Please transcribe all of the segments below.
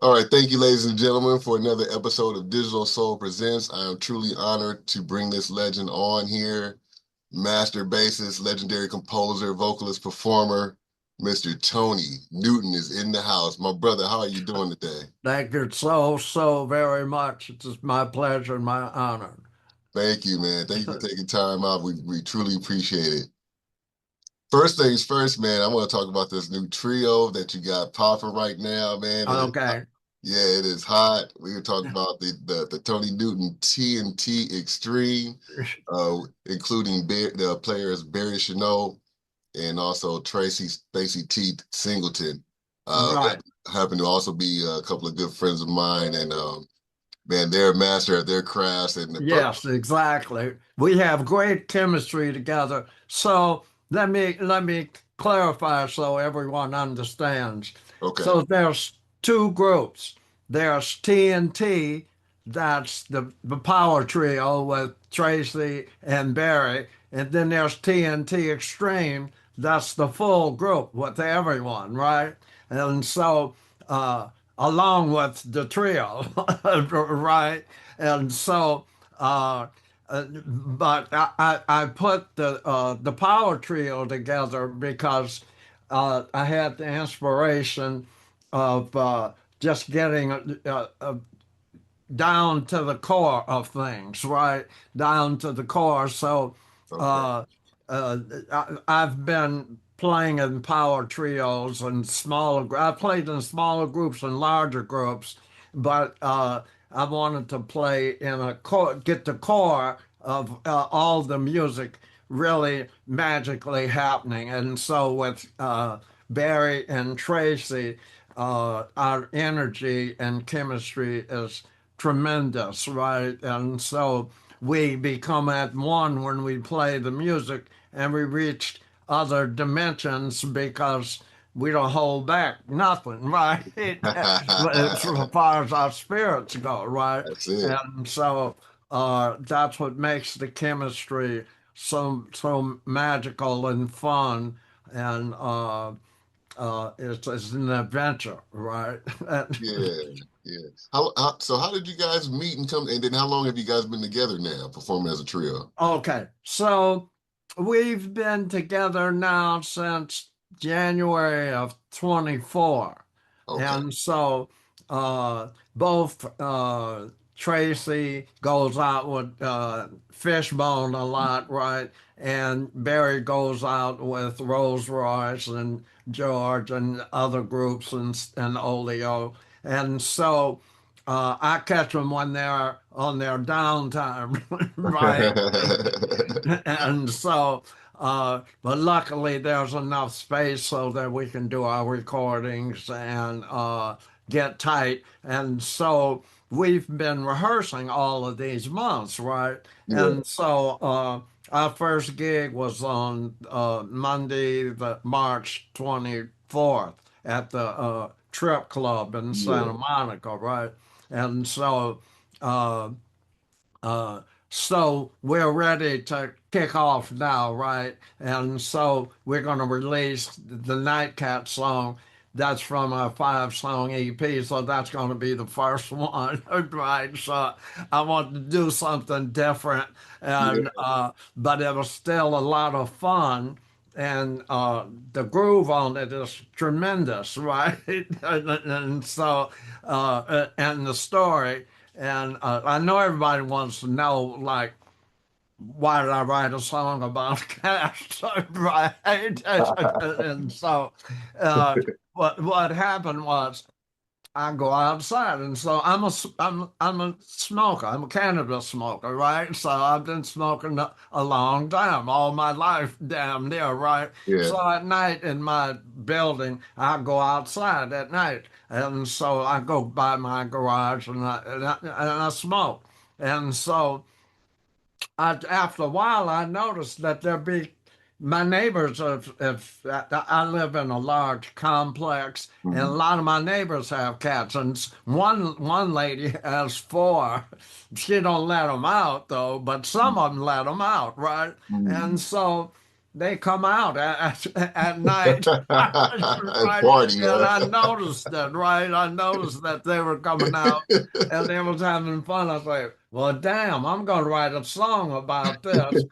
All right, thank you, ladies and gentlemen, for another episode of Digital Soul Presents. I am truly honored to bring this legend on here. Master bassist, legendary composer, vocalist, performer, Mr. Tony Newton is in the house. My brother, how are you doing today? Thank you so very much. It's my pleasure and my honor. Thank you, man. Thank you for taking time out. We truly appreciate it. First things first, man, I want to talk about this new trio that you got popping right now, man. It is hot. Okay. Yeah, it is hot. We can talk about the Tony Newton TNT Extreme, including the players Barry Chenault and also Tracy Stacy T. Singleton. Right. Happen to also be a couple of good friends of mine, and man, they're a master at their crafts. And the first, Yes, exactly. We have great chemistry together. So let me clarify so everyone understands. okay, So there's two groups. There's TNT, that's the power trio with Tracy and Barry, and then there's TNT Extreme, that's the full group with everyone, right? And so along with the trio, right? And so, uh, but I put the power trio together because I had the inspiration of just getting down to the core of things, right? Down to the core. So okay, uh, I've been playing in power trios and smaller. I played in smaller groups and larger groups, but I wanted to play in a core, get the core of all the music really magically happening. And so with Barry and Tracy, our energy and chemistry is tremendous, right? And so we become at one when we play the music, and we reach other dimensions because we don't hold back nothing, right? As far as our spirits go, right? that's it. And so that's what makes the chemistry so magical and fun, and it's an adventure, right? Yeah, yeah. So how did you guys meet and come? And then how long have you guys been together now, performing as a trio? Okay, so we've been together now since January of 24. Okay. And so both Tracy goes out with Fishbone a lot, right? And Barry goes out with Rolls Royce and George and other groups and Olio. And so I catch them when they're on their downtime, right? And so, but luckily there's enough space so that we can do our recordings and get tight. And so we've been rehearsing all of these months, right? Yeah, And so our first gig was on Monday, the March 24th at the Trip Club in Santa yeah, Monica, right? And so uh, uh, so we're ready to kick off now, right? And so we're going to release the Nightkatz song. That's from a 5 song EP, so that's going to be the first one, right? So I want to do something different, and yeah. but it was still a lot of fun, and the groove on it is tremendous, right? And so, and the story. And I know everybody wants to know, like, why did I write a song about cash? Right? And so, what happened was I go outside, and so I'm a smoker. I'm a cannabis smoker, right? So I've been smoking a long time, all my life, damn near, right? Yeah. So at night in my building, I go outside at night, and so I go by my garage and I smoke, and so after a while, I noticed that there be my neighbors. If I live in a large complex, and a Mhm. lot of my neighbors have cats, and one lady has four. She don't let them out though, but some of them let them out, right? And Mhm. so they come out at night, And right? party, And huh? I noticed that, right? I noticed that they were coming out and they was having fun. I was like, well, damn, I'm going to write a song about this.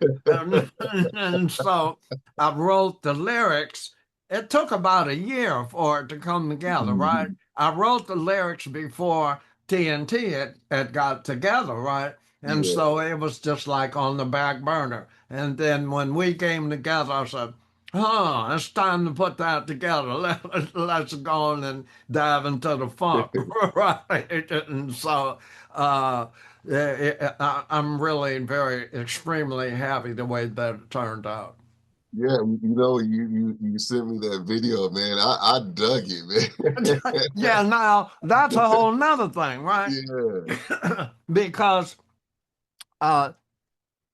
And so I wrote the lyrics. It took about a year for it to come together, right? Mhm. I wrote the lyrics before TNT had got together, right? And Yeah. so it was just like on the back burner. And then when we came together, I said, oh, it's time to put that together. Let's go on and dive into the funk, right? And so I'm really very, extremely happy the way that it turned out. Yeah, you sent me that video, man. I dug it, man. Yeah, now that's a whole nother thing, right? Yeah. Because uh,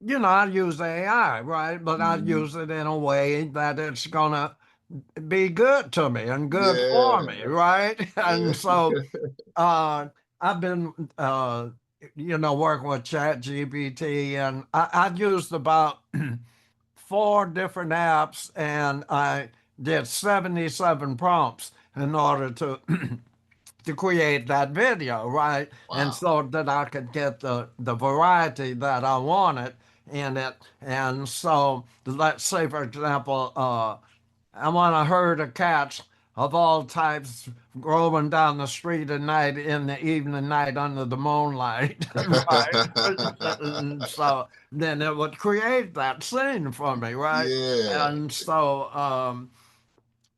I use AI, right? But I Mhm. use it in a way that it's gonna be good to me and good for me, Yeah. right? Yeah. And so I've been, working with ChatGPT, and I've used about four different apps, and I did 77 prompts in order to to create that video, right? And Wow. so that I could get the variety that I wanted in it. And so let's say, for example, I want a herd of cats of all types roaming down the street at night in the evening night under the moonlight, right? And so then it would create that scene for me, right? Yeah. And so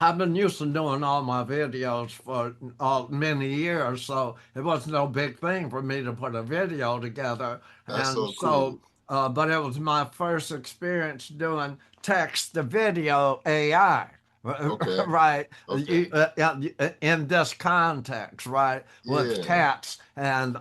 I've been used to doing all my videos for many years, so it was no big thing for me to put a video together. That's And so so, cool. but it was my first experience doing text to video AI, Okay. right? Okay. In this context, right, with Yeah. cats and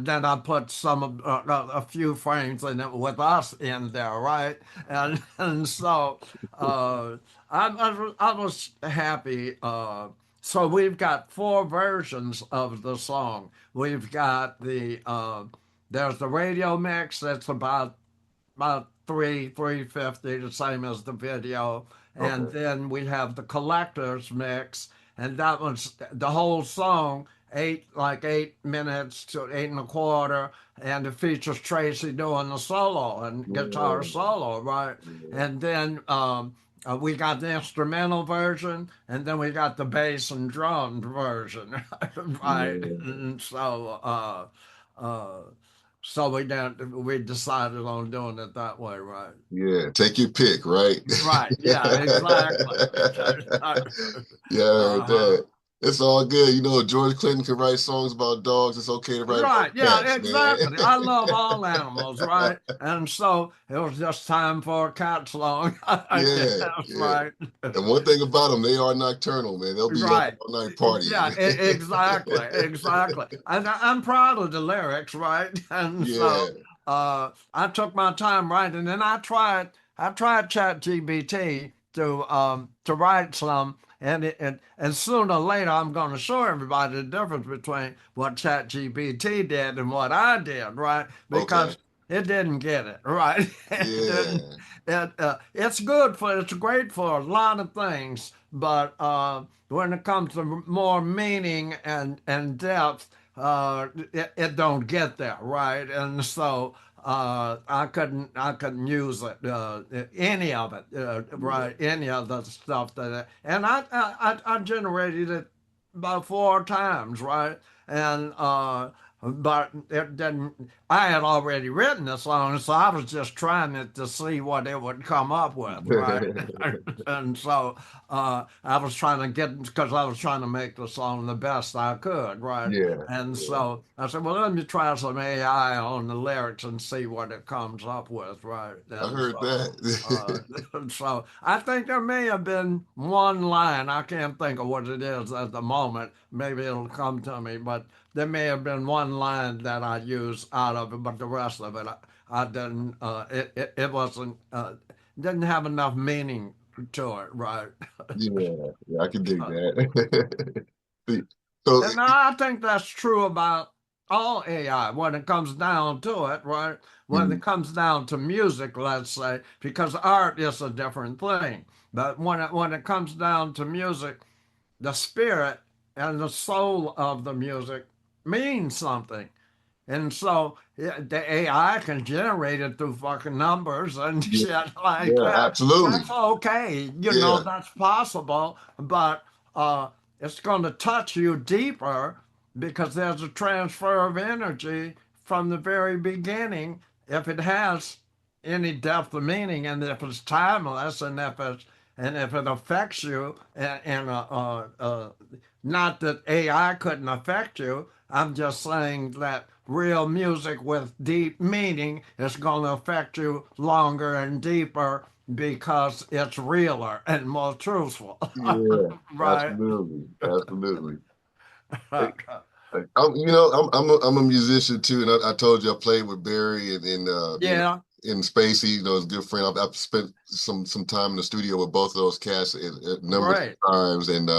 then I put a few frames in it with us in there, right? And so uh, I was happy. So we've got four versions of the song. We've got there's the radio mix that's about 350, the same as the video. And Okay. then we have the collector's mix, and that was the whole song, 8 minutes to 8 and a quarter, and it features Tracy doing the solo and guitar Yeah. solo, right? Yeah. And then we got the instrumental version, and then we got the bass and drums version, right? Yeah. And uh, so we decided on doing it that way, right? Yeah. Take your pick, right? Right. Yeah. Exactly. Yeah, I heard Uh-huh. that. It's all good. George Clinton can write songs about dogs. It's okay to write about Right. Yeah. cats, man. Exactly. I love all animals, right? And so it was just time for a cat song. I Yeah, guess, yeah. right? And one thing about them, they are nocturnal, man. They'll be up Right. all night Yeah, partying. exactly, exactly. And I'm proud of the lyrics, right? And so Yeah. I took my time writing, and I tried ChatGPT to write some, and sooner or later I'm going to show everybody the difference between what ChatGPT did and what I did, right? Okay. Because it didn't get it right. It didn't. Yeah. It's great for a lot of things, but when it comes to more meaning and depth, it don't get there, right? And so I couldn't use it, any of it, Yeah. right? Any of the stuff and I generated it about 4 times, right? And but it didn't. I had already written the song, so I was just trying it to see what it would come up with, right? And so I was trying to get because I was trying to make the song the best I could, right? Yeah. And Yeah. so I said, well, let me try some AI on the lyrics and see what it comes up with, right? I And heard so. Uh, that. so I think there may have been one line. I can't think of what it is at the moment. Maybe it'll come to me, but there may have been one line that I used out of it, but the rest of it I didn't. It wasn't. Didn't have enough meaning to it, right? Yeah. Yeah, I can dig that. See, So And I think that's true about all AI when it comes down to it, right? When it Mhm. comes down to music, let's say, because art is a different thing. But when it comes down to music, the spirit and the soul of the music means something. And so yeah, the AI can generate it through fucking numbers and Yeah, shit like yeah, that. absolutely. That's okay. Yeah, That's possible, but it's going to touch you deeper because there's a transfer of energy from the very beginning if it has any depth of meaning and if it's timeless and if it affects you not that AI couldn't affect you. I'm just saying that real music with deep meaning is going to affect you longer and deeper because it's realer and more truthful. yeah, Right? absolutely, absolutely. I'm a musician too, and I told you I played with Barry and Yeah, in Spacey, a good friend. I've spent some time in the studio with both of those cats a number of great. times, and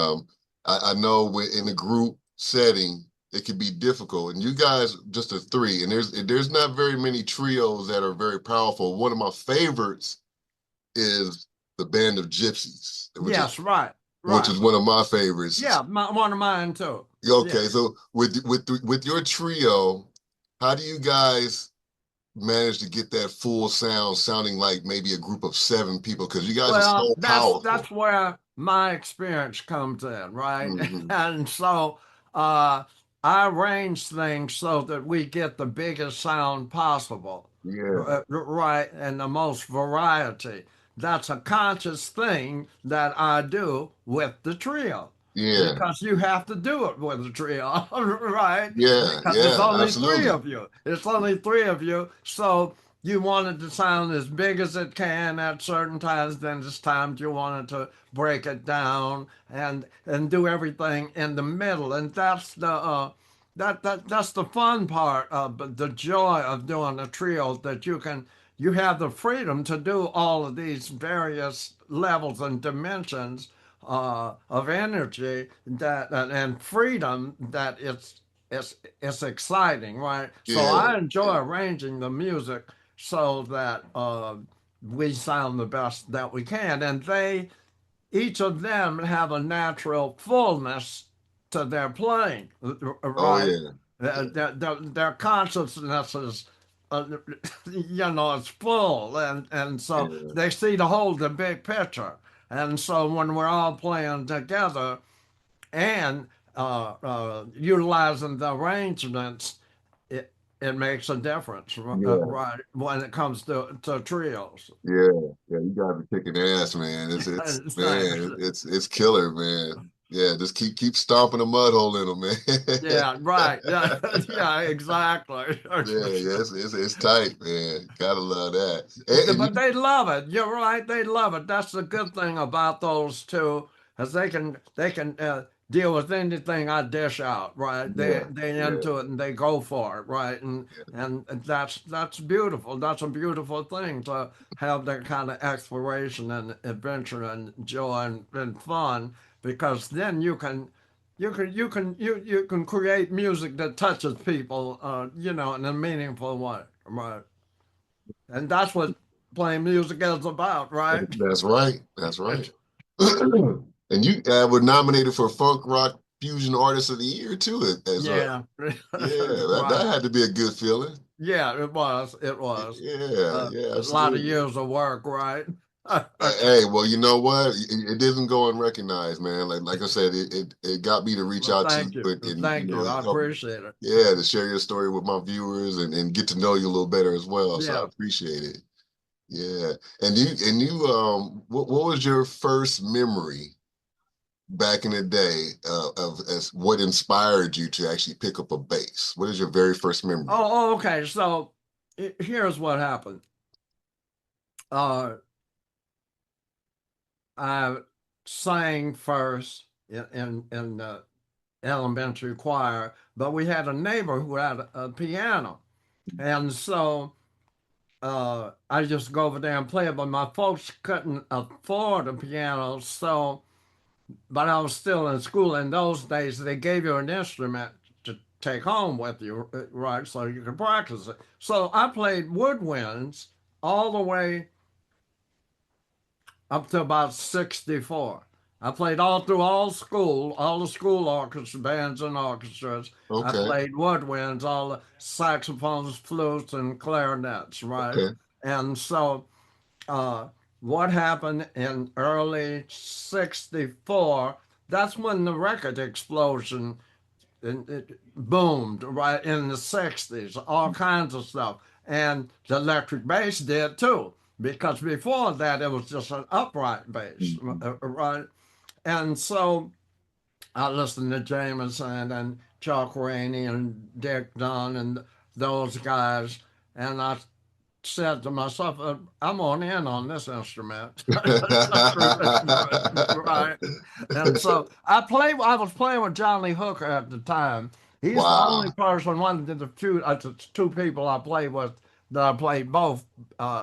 I know in a group setting it can be difficult. And you guys just a three, and there's not very many trios that are very powerful. One of my favorites is the Band of Gypsies, Yes, right, which right. is one of my favorites. Yeah, one of mine too. Yeah. Okay, so with your trio, how do you guys manage to get that full sound sounding like maybe a group of seven people? Because you guys are Well, so that's powerful. where my experience comes in, right? Hmm. And so uh, I arrange things so that we get the biggest sound possible, Yeah, right, and the most variety. That's a conscious thing that I do with the trio yeah, because you have to do it with the trio, right? yeah, Because it's yeah, only three absolutely. of you. It's only three of you. So you want it to sound as big as it can at certain times. Then there's times you want it to break it down and do everything in the middle. And that's the fun part of the joy of doing a trio that you have the freedom to do all of these various levels and dimensions of energy and freedom that it's exciting, right? So Yeah, I enjoy yeah, arranging the music so that we sound the best that we can, and they each of them have a natural fullness to their playing, oh right? yeah, Their consciousness is, uh, it's full, and so yeah, they see the big picture. And so when we're all playing together and utilizing the arrangements, it it makes a difference, yeah, right? When it comes to trios. yeah, yeah. You gotta be kicking ass, man. It's Thanks. man, it's killer, man. Yeah, just keep stomping the mud hole in them, man. Yeah, right. Yeah, yeah, exactly. Yeah, yeah, it's tight, man. Gotta love that. And But you, they love it. You're right. They love it. That's the good thing about those two, is they can deal with anything I dish out. Right. They yeah, they yeah, into it and they go for it. Right. And that's beautiful. That's a beautiful thing to have that kind of exploration and adventure and joy and fun because then you can create music that touches people. In a meaningful way. Right. And that's what playing music is about, right? that's right. That's right. And you were nominated for Funk Rock Fusion Artist of the Year too, as well. Yeah, Yeah, that right. had to be a good feeling. Yeah, it was. It was Yeah, yeah, a lot of absolutely. years of work, right? Hey, well, you know what? It didn't go unrecognized, man. Like I said, it got me to reach Well, out to thank you you. and Thank you. I help, appreciate it. yeah, to share your story with my viewers and get to know you a little better as well. So I Yeah. appreciate it. Yeah. What was your first memory back in the day of as what inspired you to actually pick up a bass? What is your very first memory? Okay. So here's what happened. Uh, I sang first in the elementary choir, but we had a neighbor who had a piano, and so I just go over there and play it, but my folks couldn't afford a piano, so but I was still in school. In those days, they gave you an instrument to take home with you, right? So you can practice it. So I played woodwinds all the way up to about 64. I played all through all the school orchestra bands and orchestras. I Okay. played woodwinds, all the saxophones, flutes, and clarinets, right? Okay. And so, uh, what happened in early 64? That's when the record explosion it boomed right in the 60s, all kinds of stuff. And the electric bass did too, because before that it was just an upright bass, Mhm. right? And so I listened to Jamerson and Chuck Rainey and Dick Dunn and those guys, and I said to myself, I'm on in on this instrument. Right. And so I was playing with Johnny Hooker at the time. He's the only Wow. person, one of the two people I played with that I played both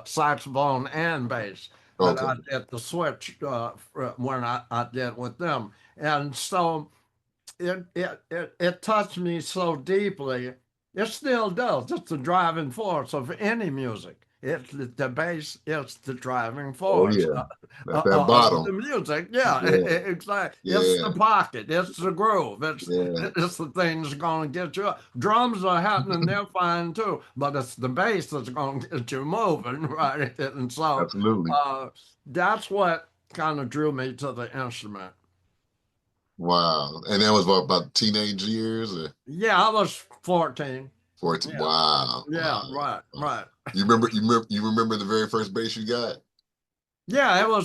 saxophone and bass. And Okay. I did the switch when I did with them. And so it touched me so deeply. It still does. It's the driving force of any music. It's the bass. It's the driving Oh force yeah. At that of the bottom. music. Yeah, Yeah. exactly. It's Yeah. the pocket. It's the groove. Yeah. It's the thing that's going to get you up. Drums are happening. They're fine too, but it's the bass that's going to get you moving, right? And so Absolutely. uh, that's what kind of drew me to the instrument. Wow. And that was about teenage years or Yeah, I was 14. 14. Yeah, Wow. yeah, Wow. right, Wow. right. You remember the very first bass you got? Yeah, it was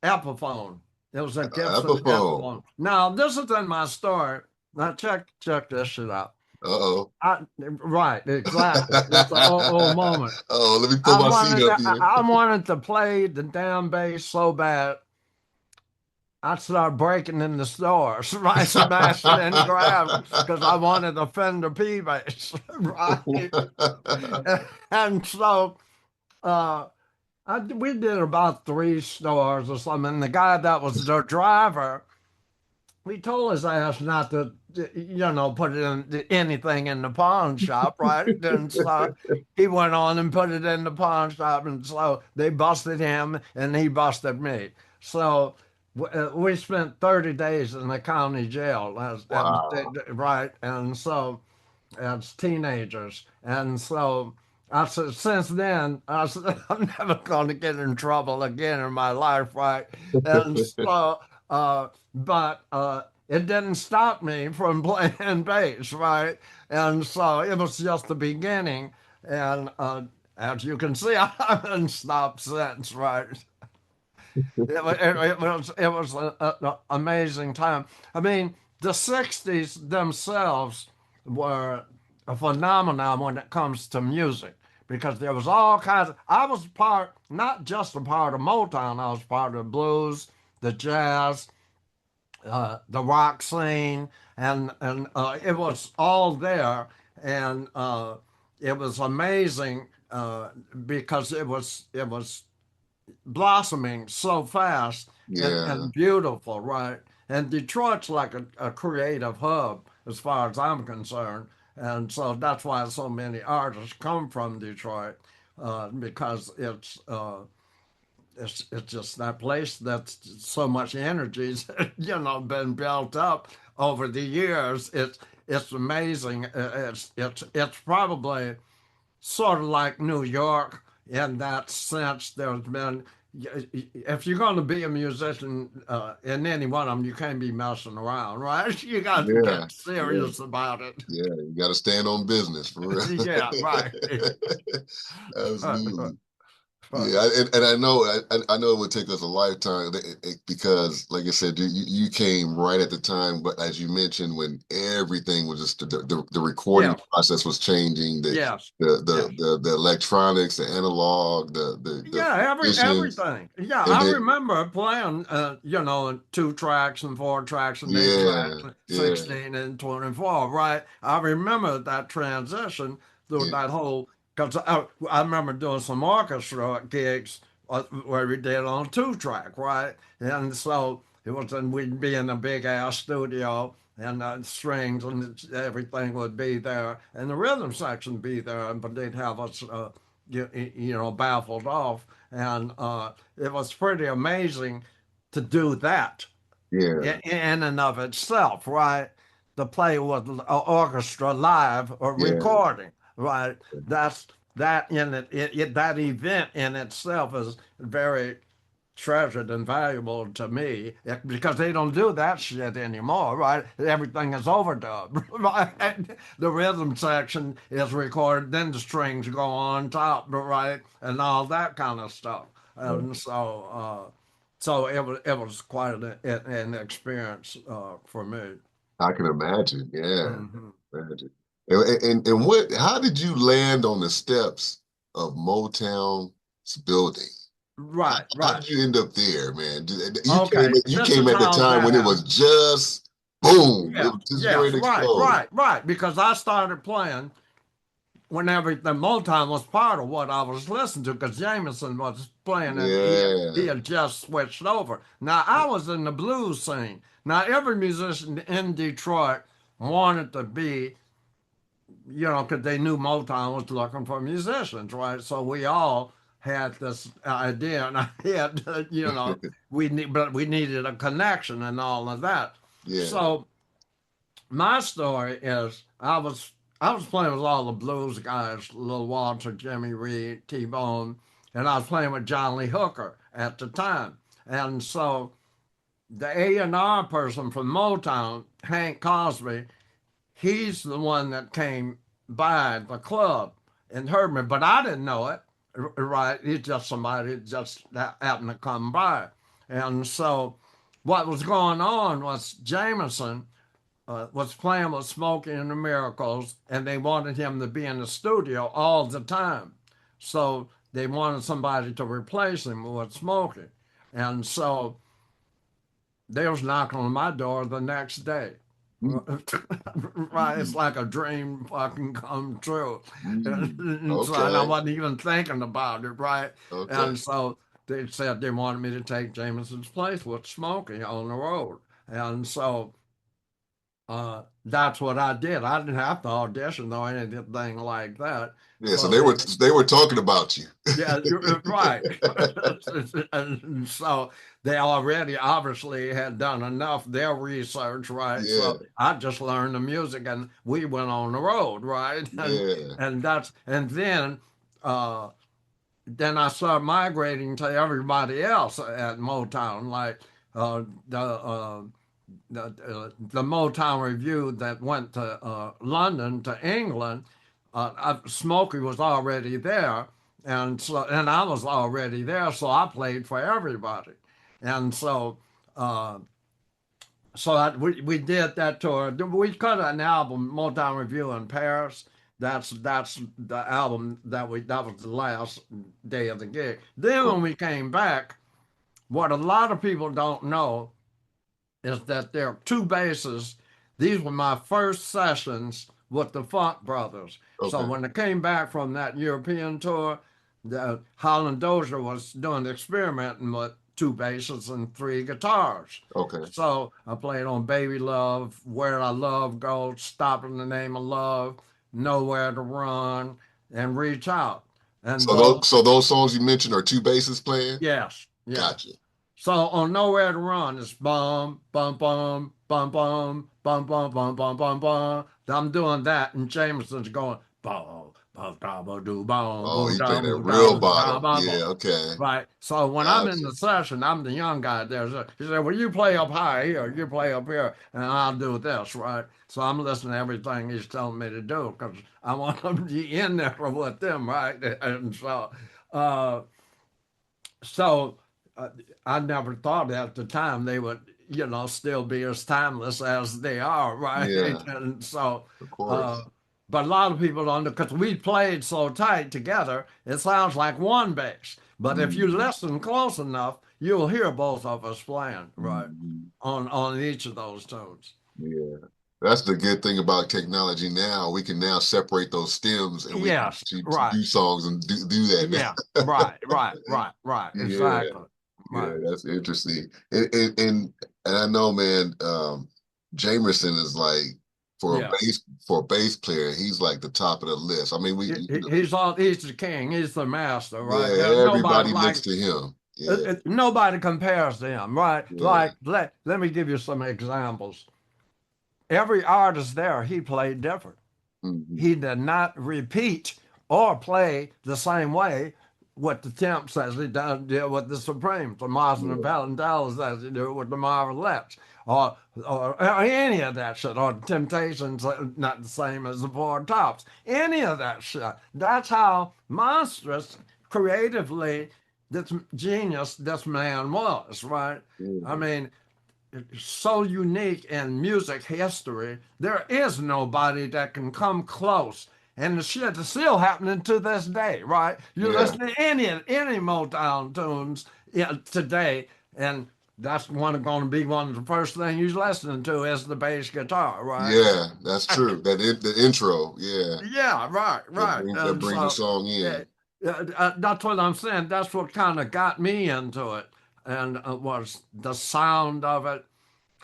Epiphone. It was a Gibson Epiphone. Epiphone. Now, this is in my story. Now, check this shit out. Uh-oh. Right, exactly. It's an old moment. Oh, let me pull my seat up here. I wanted to play the damn bass so bad. I started breaking in the stores, right, smashing and grabbing because I wanted a Fender P bass, right? And so uh, we did about three stores or something. And the guy that was the driver, we told his ass not to, put it in anything in the pawn shop, right? And so he went on and put it in the pawn shop, and so they busted him, and he busted me. So we spent 30 days in the county jail, Wow. right? And so as teenagers. And so I said, since then, I said, I'm never going to get in trouble again in my life, right? And so, it didn't stop me from playing bass, right? And so it was just the beginning. And as you can see, I haven't stopped since, right? It was an amazing time. I mean, the '60s themselves were a phenomenon when it comes to music because there was all kinds of. I was part, not just a part of Motown. I was part of the blues, the jazz, the rock scene, and it was all there, and it was amazing because it was blossoming so fast Yeah. and beautiful, right? And Detroit's like a creative hub as far as I'm concerned. And so that's why so many artists come from Detroit because it's just that place that's so much energy, been built up over the years. It's amazing. It's probably sort of like New York in that sense. There's been, if you're going to be a musician in any one of them, you can't be messing around, right? You got to Yeah. get Yeah. serious about it. Yeah. You got to stand on business for real. Yeah, right. Absolutely. Right. Yeah, and I know it would take us a lifetime because, like I said, you came right at the time, but as you mentioned, when everything was just the recording Yes, process was changing, yes, the yes. the the electronics, the analog, the Yeah, musicians, everything. Yeah, and I then remember playing, two tracks and four tracks and eight yeah, tracks, yeah, 16 and 24, right? I remember that transition through yeah, that whole, because I remember doing some orchestra gigs where we did on two track, right? And so it was, and we'd be in a big ass studio and strings and everything would be there, and the rhythm section would be there, but they'd have us, baffled off, and it was pretty amazing to do that Yeah, in and of itself, right? To play with an orchestra live or yeah, recording, right? That's that in that event in itself is very treasured and valuable to me because they don't do that shit anymore, right? Everything is overdubbed, right? The rhythm section is recorded, then the strings go on top, right? And all that kind of stuff. And so it was quite an experience for me. I can imagine. Yeah, Hmm. imagine. And what? How did you land on the steps of Motown's building? Right, How right. did you end up there, man? You came. Okay, You this came is at the how time that when it was happened. just boom. It Yes, was just going yes, to right, explode. right, right. Because I started playing whenever the Motown was part of what I was listening to, because Jamerson was playing and he Yeah, had just switched over. Now I was in the blues scene. Now every musician in Detroit wanted to be, because they knew Motown was looking for musicians, right? So we all had this idea, and I had, but we needed a connection and all of that. yeah. So my story is I was playing with all the blues guys, Little Walter, Jimmy Reed, T Bone, and I was playing with John Lee Hooker at the time. And so the A&R person from Motown, Hank Cosby, he's the one that came by the club and heard me, but I didn't know it. Right? He's just somebody just that happened to come by. And so what was going on was Jamerson was playing with Smokey and the Miracles, and they wanted him to be in the studio all the time. So they wanted somebody to replace him with Smokey. And so they was knocking on my door the next day. Mm, Right, it's like a dream fucking come true. And so and I okay, wasn't even thinking about it, right? okay. And so they said they wanted me to take Jameson's place with Smokey on the road. And so that's what I did. I didn't have to audition or anything like that. Yeah, so So they were talking about you. yeah, you're right. And so they already obviously had done enough their research, right? Yeah, So I just learned the music, and we went on the road, right? And yeah. and that's and uh, then I started migrating to everybody else at Motown, like the Motown Review that went to London to England. Smokey was already there, and I was already there, so I played for everybody, and uh, we did that tour. We cut an album, Motown Review in Paris. That's the album that was the last day of the gig. Then Oh, when we came back, what a lot of people don't know is that there are two basses. These were my first sessions with the Funk Brothers. So okay, when I came back from that European tour, the Holland Dozier was doing the experimenting with two basses and three guitars. okay. So I played on Baby Love, Where I Love Goes, Stop in the Name of Love, Nowhere to Run, and Reach Out. And So those, those songs you mentioned are two basses playing? yes, yes. Gotcha. So on Nowhere to Run, it's bum, bum, bum, bum, bum, bum, bum, bum, bum, bum, bum. I'm doing that, and Jameson's going, bum, bum, da, ba, do, bum, Oh, boo, he's da, playing that boo, da, real boo, da, bottom. ba, ba. Yeah, okay. Right. So when I'm in Gotcha. the session, I'm the young guy there. So he said, well, you play up high here, you play up here, and I'll do this, right? So I'm listening to everything he's telling me to do because I want to be in there with them, right? And uh, so uh, I never thought at the time they would, still be as timeless as they are, right? Yeah, And so, of uh, course. but a lot of people don't know because we played so tight together, it sounds like one bass. But if you Mhm, listen close enough, you'll hear both of us playing, right, mhm. on each of those tunes. Yeah. That's the good thing about technology now. We can now separate those stems and we can Yes, to right. do songs and do that Yeah, now. right, right, right, right. Yeah, Exactly. yeah, Right. that's interesting. And I know, man, Jamerson is like Yeah. for a bass player, he's like the top of the list. I mean, He's the king. He's the master, right? yeah, Nobody everybody looks like to him. Yeah, nobody compares to him, right? yeah, Like let me give you some examples. Every artist there, he played different. hmm He did not repeat or play the same way what the Temp says he did with the Supremes, or Martin and yeah, Valentine says he did with the Marvelettes, or any of that shit, or Temptations, not the same as the Four Tops, any of that shit. That's how monstrous creatively this genius this man was, right? I yeah, mean, so unique in music history. There is nobody that can come close. And the shit is still happening to this day, right? You yeah, listen to any Motown tunes today, and that's going to be one of the first things you're listening to is the bass guitar, right? yeah. That's true. The intro, yeah, Yeah, right, right. that And brings the so song uh, in. that's what I'm saying. That's what kind of got me into it, and was the sound of it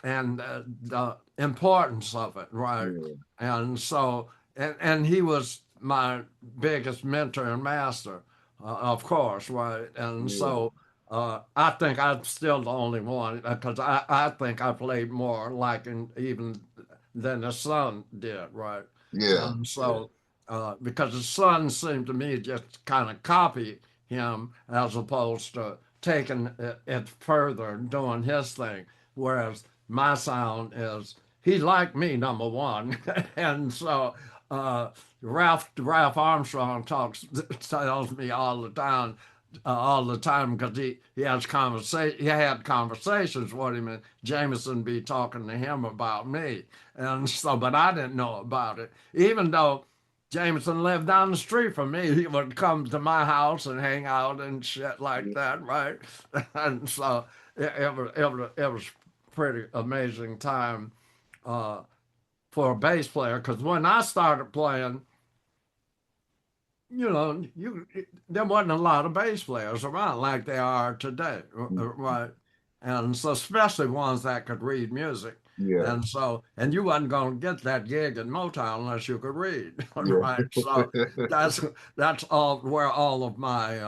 and the importance of it, right? Yeah, And so, and he was my biggest mentor and master, of course, right? And yeah, so, I think I'm still the only one because I think I played more like even than the son did, right? yeah, And yeah, so, because the son seemed to me just kind of copy him as opposed to taking it further and doing his thing. Whereas my sound is he liked me number one, and so Ralph Armstrong tells me all the time because he had conversations with him, and Jameson be talking to him about me, and so but I didn't know about it, even though. Jameson lived down the street from me. He would come to my house and hang out and shit like that, right? And so it was pretty amazing time uh, for a bass player because when I started playing, there wasn't a lot of bass players around like there are today, right? And so especially ones that could read music. yeah, And you wasn't going to get that gig in Motown unless you could read, yeah, right? So that's that's all where all of my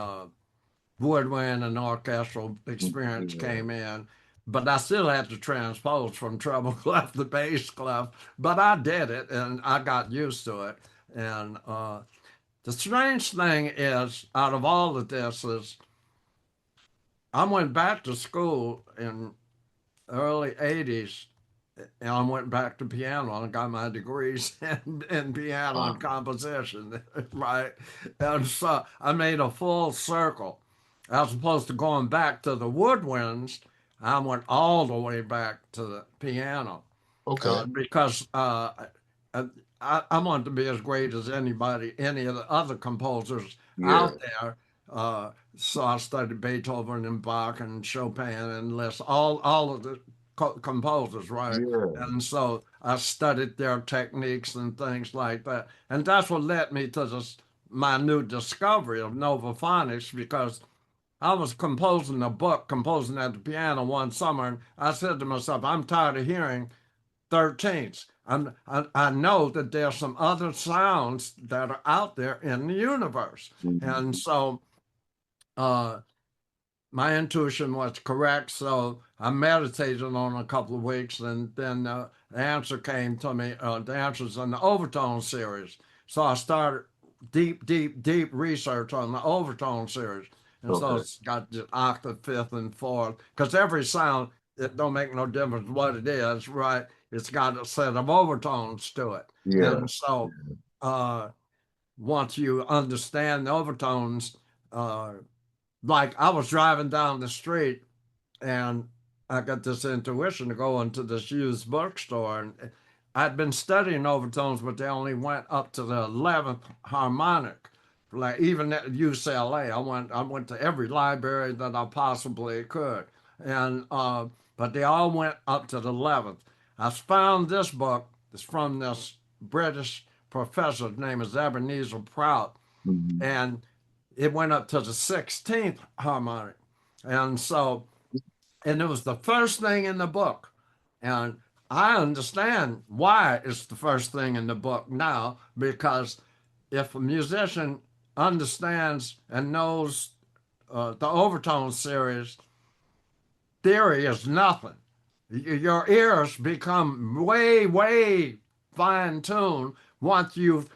woodwind and orchestral experience yeah, came in. But I still had to transpose from treble clef to bass clef. But I did it and I got used to it. And the strange thing is, out of all of this, is I went back to school in early '80s, and I went back to piano and got my degrees in piano and wow, composition, right? And so I made a full circle. As opposed to going back to the woodwinds, I went all the way back to the piano okay, because I, I wanted to be as great as anybody, any of the other composers yeah, out there. So I studied Beethoven and Bach and Chopin and Liszt, all of the composers, right? yeah, And so I studied their techniques and things like that. And that's what led me to my new discovery of Nova Phonics because I was composing a book, composing at the piano one summer, and I said to myself, I'm tired of hearing 13ths. I know that there's some other sounds that are out there in the universe. And mhm, so uh, my intuition was correct. So I meditated on a couple of weeks, and then the answer came to me. The answer's in the overtone series. So I started deep research on the overtone series. And so okay, it's got the octave, fifth, and fourth. Because every sound, it don't make no difference what it is, right? It's got a set of overtones to it. yeah, And so uh, once you understand the overtones, uh, like I was driving down the street and I got this intuition to go into this used bookstore. And I'd been studying overtones, but they only went up to the 11th harmonic. Like even at UCLA, I went to every library that I possibly could, and but they all went up to the 11th. I found this book. It's from this British professor. His name is Ebenezer Prout, mhm, and it went up to the 16th harmonic. And so, and it was the first thing in the book. And I understand why it's the first thing in the book now, because if a musician understands and knows the overtone series, theory is nothing. Your ears become way, way fine tuned once you've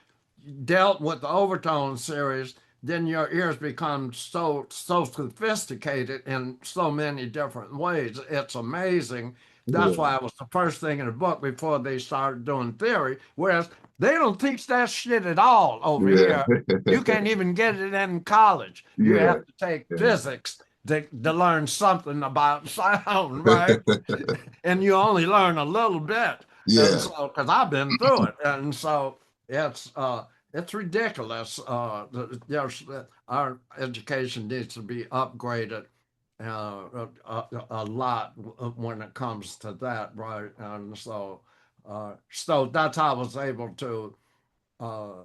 dealt with the overtone series. Then your ears become so sophisticated in so many different ways. It's amazing. That's Yeah, why it was the first thing in the book before they started doing theory. Whereas they don't teach that shit at all over yeah, here. You can't even get it in college. You yeah, have to take yeah. physics to learn something about sound, right? And you only learn a little bit. And Yeah, so, because I've been through it, and so it's ridiculous. There's our education needs to be upgraded a lot when it comes to that, right? And so that's how I was able to uh,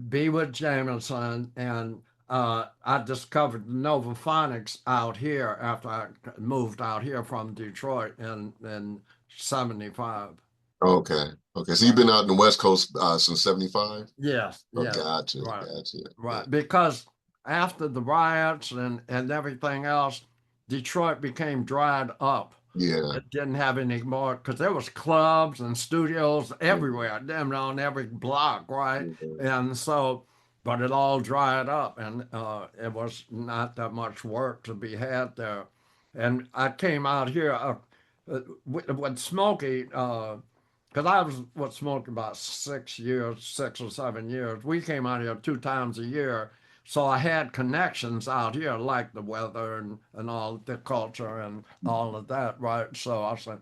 be with Jamerson, and I discovered Novaphonics out here after I moved out here from Detroit in '75. okay, okay. So you've Right. been out in the West Coast since '75? Yes, Oh, yes, gotcha, right, gotcha. Yeah, right. Because after the riots and everything else, Detroit became dried up. yeah, It didn't have any more because there was clubs and studios yeah, everywhere, damn on every block, right? yeah. And so, but it all dried up, and it was not that much work to be had there. And I came out here with Smokey. Because I was what smoked about 6 years, 6 or 7 years. We came out here 2 times a year, so I had connections out here, like the weather and all the culture and all of that, right? So I said,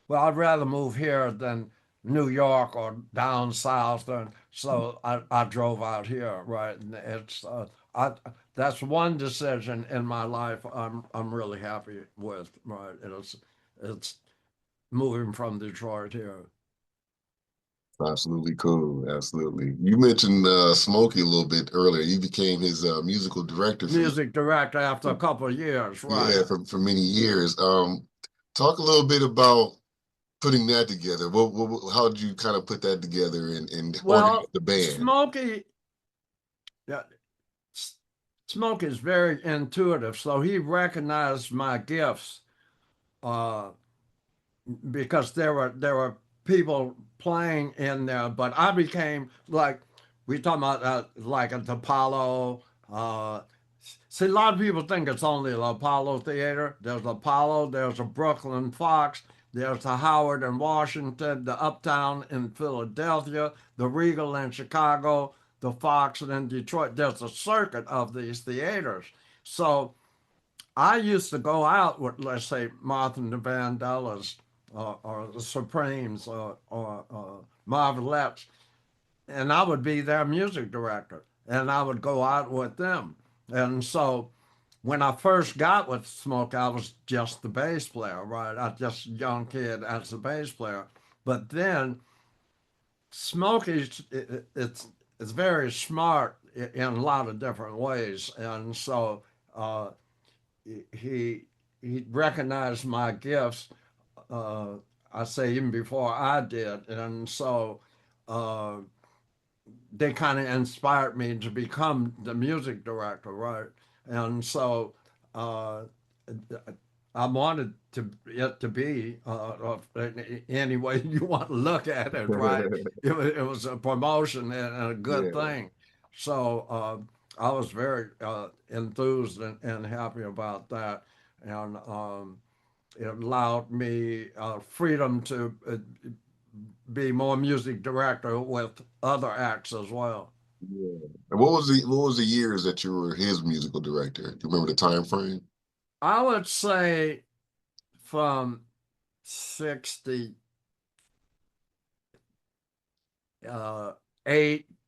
well, I'd rather move here than New York or down south, and so I drove out here, right? And I that's one decision in my life I'm really happy with, right? It's moving from Detroit here. Absolutely cool. Absolutely. You mentioned Smokey a little bit earlier. You became his musical director for Music director after a couple of years, right? yeah for many years. Talk a little bit about putting that together. How did you kind of put that together and organize Well, the band? Smokey, yeah, Smokey is very intuitive, so he recognized my gifts uh, because there were people playing in there, but I became like we talking about like at the Apollo. Uh, See, a lot of people think it's only the Apollo Theater. There's Apollo, there's a Brooklyn Fox, there's the Howard in Washington, the Uptown in Philadelphia, the Regal in Chicago, the Fox in Detroit. There's a circuit of these theaters. So I used to go out with, let's say, Martha and the Vandellas or the Supremes or Marvelettes, and I would be their music director, and I would go out with them. And so when I first got with Smoke, I was just the bass player, right? I just a young kid as a bass player. But then Smokey's it's very smart in a lot of different ways, and so uh, he he recognized my gifts. Uh, I say even before I did, and so uh, they kind of inspired me to become the music director, right? And so uh, I wanted it to be any way you want to look at it, right? It was a promotion and a good Yeah, thing. So I was very enthused and happy about that, and it allowed me freedom to be more music director with other acts as well. yeah. And what was the years that you were his musical director? Do you remember the time frame? I would say from 68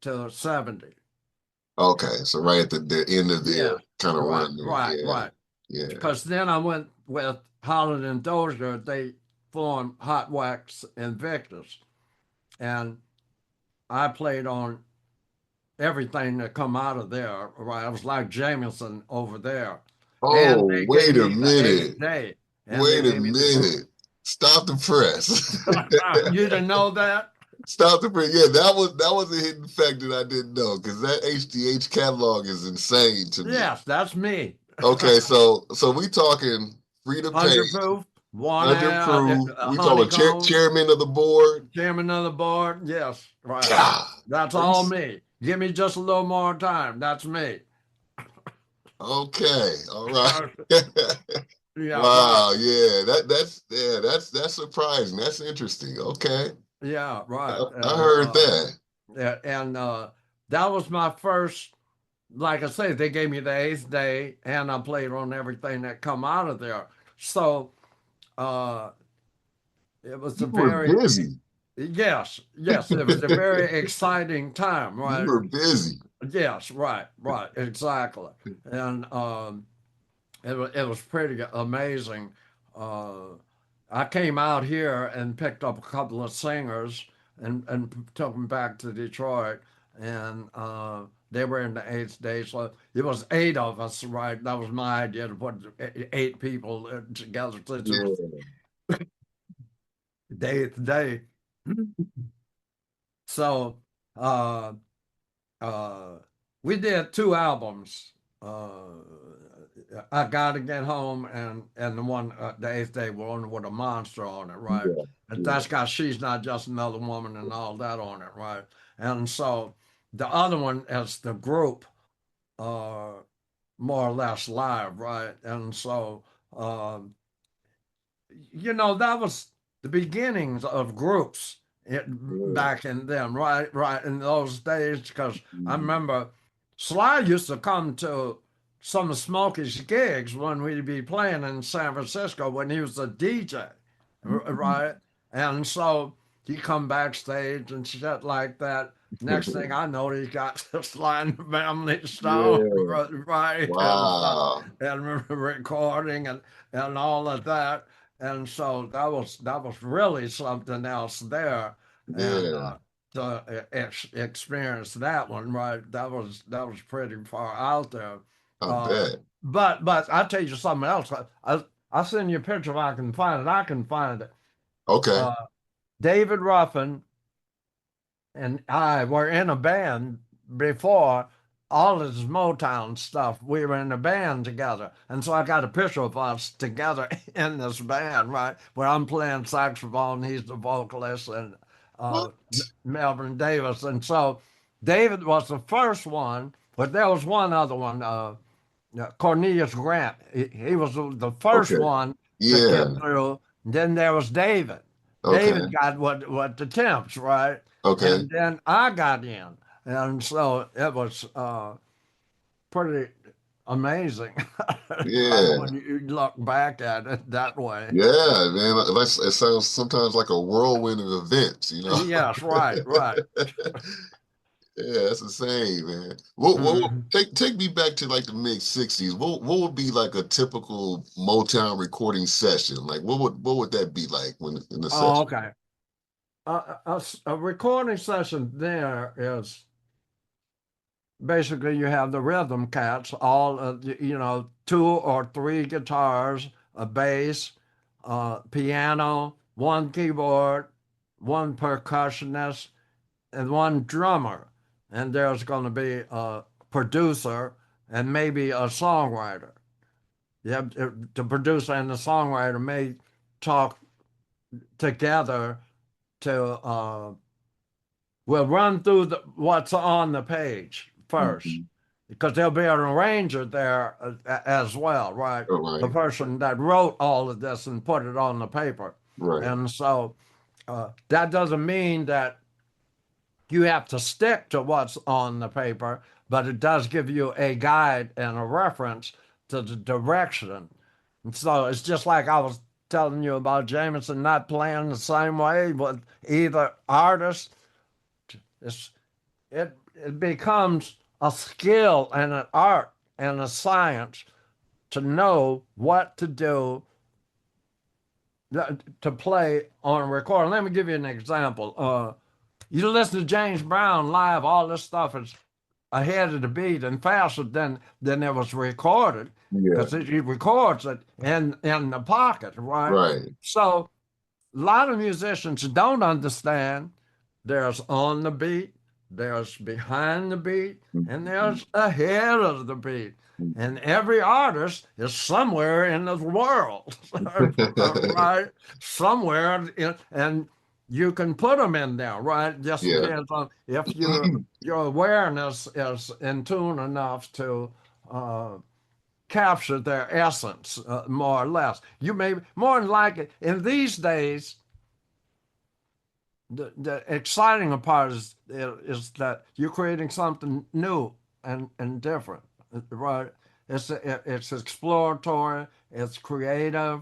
to 70. Okay, so right at the end of their Yeah, kind of right, run there. right, Yeah, right. yeah. Because then I went with Holland and Dozier. They formed Hot Wax Invictus, and I played on everything that come out of there. Right, I was like Jameson over there, and Oh, they gave wait a me the minute. A day, and they Wait a gave me the group. minute. Stop the press. You didn't know that? Stop the press. Yeah, that was a hidden fact that I didn't know because that HDH catalog is insane to me. Yes, that's me. Okay, so we talking free to pay, Underproof, one half, underproof. a We talking honeycomb, chairman of the board. chairman of the board. Yes, right. God, That's are you all me. Give me just a little more time. That's me. okay? All right. Yeah, right. Wow, yeah, that's surprising. That's interesting. Okay, Yeah, right. I heard that. Yeah, and that was my first. Like I say, they gave me the eighth day, and I played on everything that come out of there. So uh, it was a You were very busy. yes, it was a very exciting time, You right? were busy. Yes, right, exactly. And it was pretty amazing. Uh, I came out here and picked up a couple of singers and took them back to Detroit, and they were in the eighth day. So it was eight of us, right? That was my idea to put eight people together. Since it was Yeah. the eighth day. So uh, uh, we did two albums. Uh, I Gotta Get Home and the one the eighth day one with a monster on it, right? Yeah. And Yeah. that's got She's Not Just Another Woman and all that on it, right? And so the other one is the group, uh, more or less live, right? And so um, that was the beginnings of groups Yeah. back in them, right in those days. Because I Mhm. remember Sly used to come to some of Smokey's gigs when we'd be playing in San Francisco when he was a DJ, Mhm. right? And so he come backstage and shit like that. Next thing I know, he got this line family stone, Yeah. right? And stuff, Wow. and recording and all of that. And so that was really something else there, and Yeah. to experience that one, right? That was pretty far out there. I Uh, bet. but I tell you something else. I'll send you a picture if I can find it. I can find it. Okay. Uh, David Ruffin and I were in a band before all this Motown stuff. We were in a band together. And so I got a picture of us together in this band, right? Where I'm playing saxophone, he's the vocalist, and What? Melvin Davis. And so David was the first one, but there was one other one, Cornelius Grant. He was the first Okay. one to get Yeah. through. Then there was David. David Okay. got what the temps, right? Okay. And then I got in, and so it was pretty amazing, right? Yeah. When you look back at it that way. Yeah, man. It sounds sometimes like a whirlwind of events. Yes, right. Yeah, that's insane, man. What Mhm. take me back to like the mid 60s. What would be like a typical Motown recording session? Like what would that be like when in the Oh, session? okay. A recording session there is basically you have the rhythm cats, all two or three guitars, a bass, piano, one keyboard, one percussionist, and one drummer. And there's going to be a producer and maybe a songwriter. Yeah, the producer and the songwriter may talk together to we'll run through what's on the page first Mhm. because there'll be an arranger there as well, right? All The right, person that wrote all of this and put it on the paper. right, And so that doesn't mean that you have to stick to what's on the paper, but it does give you a guide and a reference to the direction. And so it's just like I was telling you about Jamerson not playing the same way with either artist. It's it becomes a skill and an art and a science to know what to do to play on a recording. Let me give you an example. You listen to James Brown live, all this stuff is ahead of the beat and faster than it was recorded yeah, because he records it in the pocket, right? right, So a lot of musicians don't understand there's on the beat, there's behind the beat, and Mhm. there's ahead of the beat. And every artist is somewhere in the world, right? Somewhere, and you can put them in there, right? Just Yeah. depends on if your awareness is in tune enough to uh, capture their essence, more or less. You may more than likely in these days the exciting part is that you're creating something new and different, right? It's exploratory, it's creative.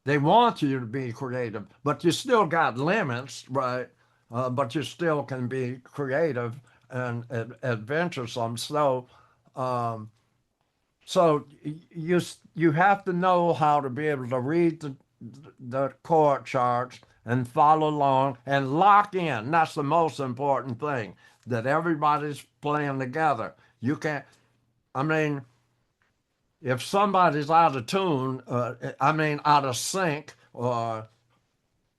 They want you to be creative, but you still got limits, right? But you still can be creative and adventuresome. Um, so you have to know how to be able to read the chord charts and follow along and lock in. That's the most important thing, that everybody's playing together. You can't. I mean, if somebody's out of tune, I mean out of sync, or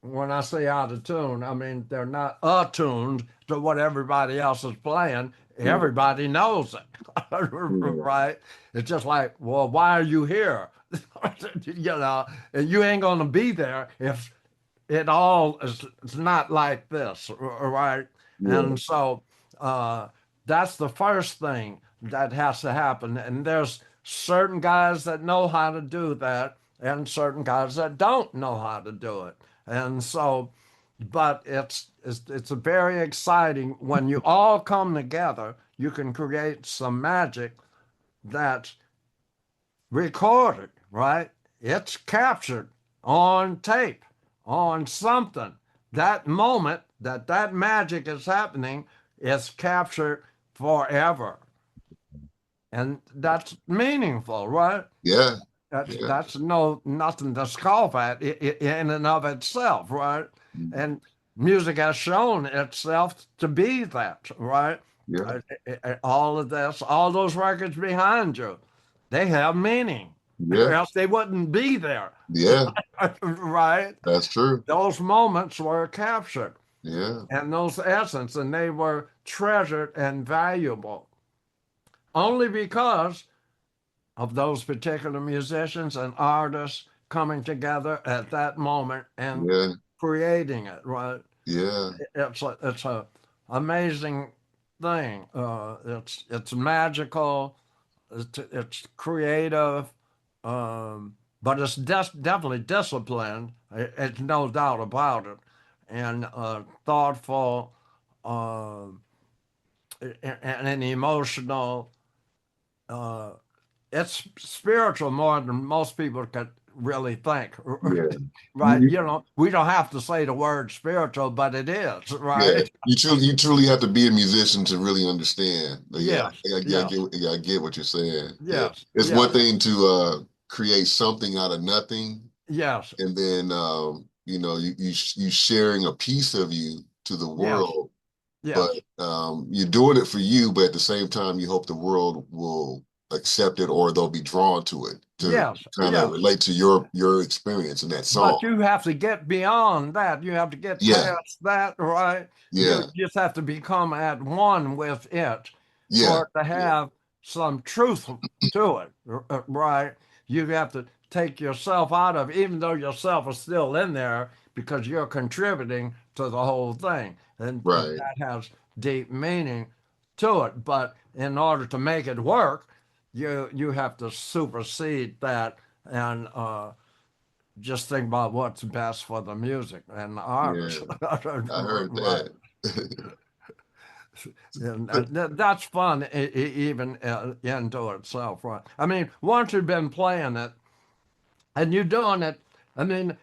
when I say out of tune, I mean they're not attuned to what everybody else is playing. Yeah. Everybody knows it, Yeah. right? It's just like, well, why are you here? And you ain't gonna be there if it all is it's not like this, right? Yeah. And so uh, that's the first thing that has to happen. And there's certain guys that know how to do that, and certain guys that don't know how to do it. And so, but it's very exciting when you all come together. You can create some magic that's recorded, right? It's captured on tape, on something. That moment that magic is happening is captured forever. And that's meaningful, right? Yeah. Yeah. That's nothing to scoff at in and of itself, right? And music has shown itself to be that, right? Yeah. All of this, all those records behind you, they have meaning, or Yeah. else they wouldn't be there, Yeah. right? That's true. Those moments were captured, Yeah. and those essence, and they were treasured and valuable only because of those particular musicians and artists coming together at that moment and Yeah. creating it, right? Yeah. It's a amazing thing. It's magical. It's creative, but it's definitely disciplined. It's no doubt about it, and thoughtful, um, and emotional. Uh, it's spiritual more than most people could really think. Yeah. Right? We don't have to say the word spiritual, but it is, Yeah, right? you truly have to be a musician to really understand. But yeah, Yes, I yes, get I get what you're saying. Yeah, yes, it's one yes, thing to create something out of nothing, yes, and then you sharing a piece of you to the yes, world, but yes, you're doing it for you, but at the same time, you hope the world will accept it or they'll be drawn to it to yes, kind of yes. relate to your experience in that But song. you have to get beyond that. You have to get Yeah, past that, right? You yeah, just have to become at one with it yeah, for it to yeah, have some truth to it, right? You have to take yourself out of it, even though yourself is still in there because you're contributing to the whole thing. And right. that has deep meaning to it. But in order to make it work, you have to supersede that and just think about what's best for the music and the Yeah, artist. I heard Right. that. And that's fun, even into itself, right? I mean, once you've been playing it and you're doing it, I mean,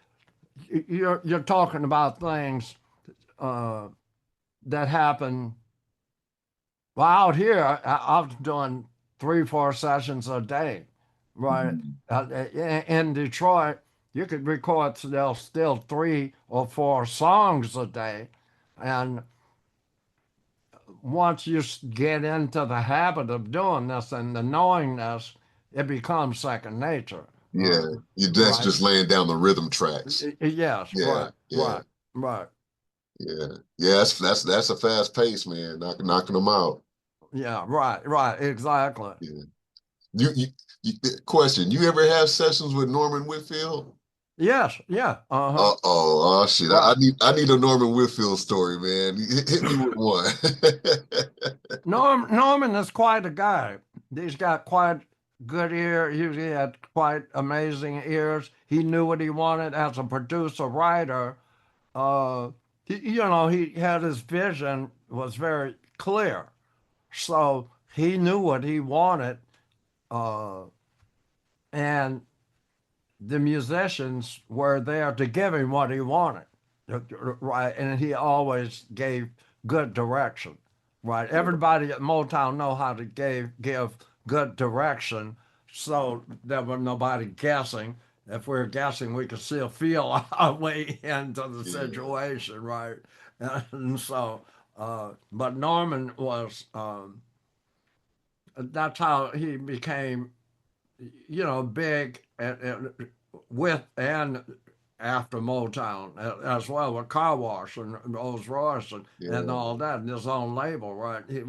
you're talking about things uh, that happen. Well, out here, I was doing 3, 4 sessions a day, right? Mhm. In Detroit, you could record still 3 or 4 songs a day, and once you get into the habit of doing this and the knowingness, it becomes second nature. Yeah, that's Right. just laying down the rhythm tracks. Yes, Yeah, right, yeah, right, right. yeah, yeah. That's a fast pace, man. Knocking them out. Yeah, right, right, exactly. Yeah. You, you, question. You ever have sessions with Norman Whitfield? Yes, yeah, uh-huh. Oh shit! Right. I need a Norman Whitfield story, man. Hit me with one. Norman is quite a guy. He's got quite good ear. He had quite amazing ears. He knew what he wanted as a producer, writer. Uh, he had his vision was very clear. So he knew what he wanted, uh, and the musicians were there to give him what he wanted, right? And he always gave good direction, right? Everybody at Motown know how to give good direction, so there was nobody guessing. If we are guessing, we could still feel our way into the Yeah, situation, right? And so, but Norman was. That's how he became big with and after Motown as well with Car Wash and Rolls Royce and yeah, all that, and his own label, right? He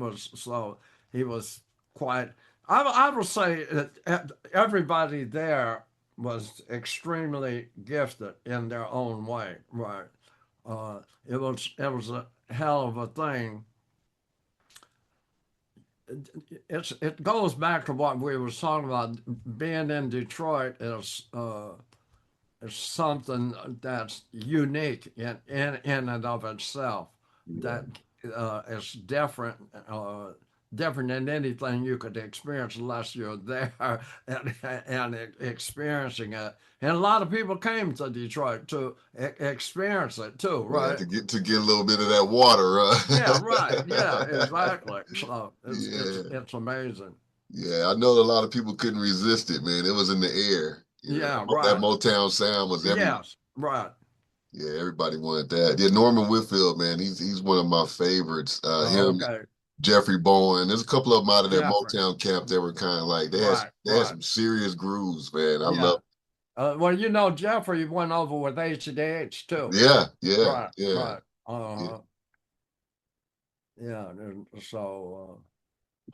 was quite. I would say that everybody there was extremely gifted in their own way, right? It was a hell of a thing. It goes back to what we were talking about. Being in Detroit is something that's unique in and of itself. That yeah. is different. Different than anything you could experience unless you're there and experiencing it. And a lot of people came to Detroit to experience it too, Yeah, right? to get a little bit of that water. Yeah, right. Yeah, exactly. So it's it's Yeah, it's amazing. yeah. I know a lot of people couldn't resist it, man. It was in the air. You Yeah, know, that right. Motown sound was every. Yes, right. Yeah, everybody wanted that. Yeah, Norman Whitfield, man. He's one of my favorites. Him, Okay. Jeffrey Bowen. There's a couple of them out of that Jeffrey. Motown camp that were kind of like Right, they had right. some serious grooves, man. I Yeah. love. Well, Jeffrey went over with H too. Yeah, yeah, Right, yeah, right. yeah. Yeah. So,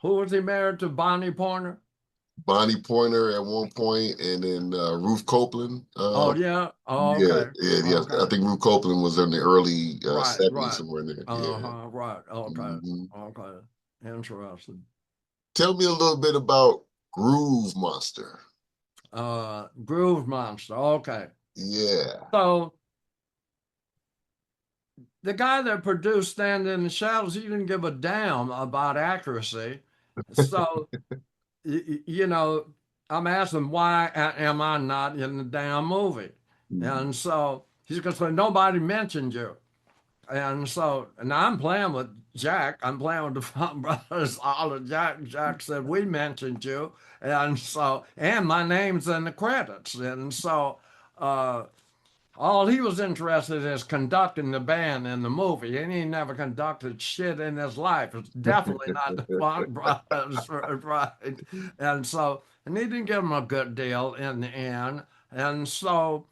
who was he married to? Bonnie Pointer? Bonnie Pointer at one point, and then Ruth Copeland. Oh, yeah. Oh, Yeah, okay. yeah, yeah. I Okay. think Ruth Copeland was in the early Right, 70s, right. somewhere in there. Yeah. Uh-huh. Right. Okay. Hmm. Okay. Interesting. Tell me a little bit about Groove Monster. Groove Monster. Okay. Yeah. So the guy that produced Stand in the Shadows, he didn't give a damn about accuracy. So, you know, I'm asking why am I not in the damn movie? Mhm. And so he's going to say, nobody mentioned you. And so, and I'm playing with Jack. I'm playing with the Funk Brothers. All of Jack said, we mentioned you. And so, and my name's in the credits. And so, uh, all he was interested in is conducting the band in the movie, and he never conducted shit in his life. It's definitely not the Funk Brothers, right? And so, and he didn't give him a good deal in the end. And so,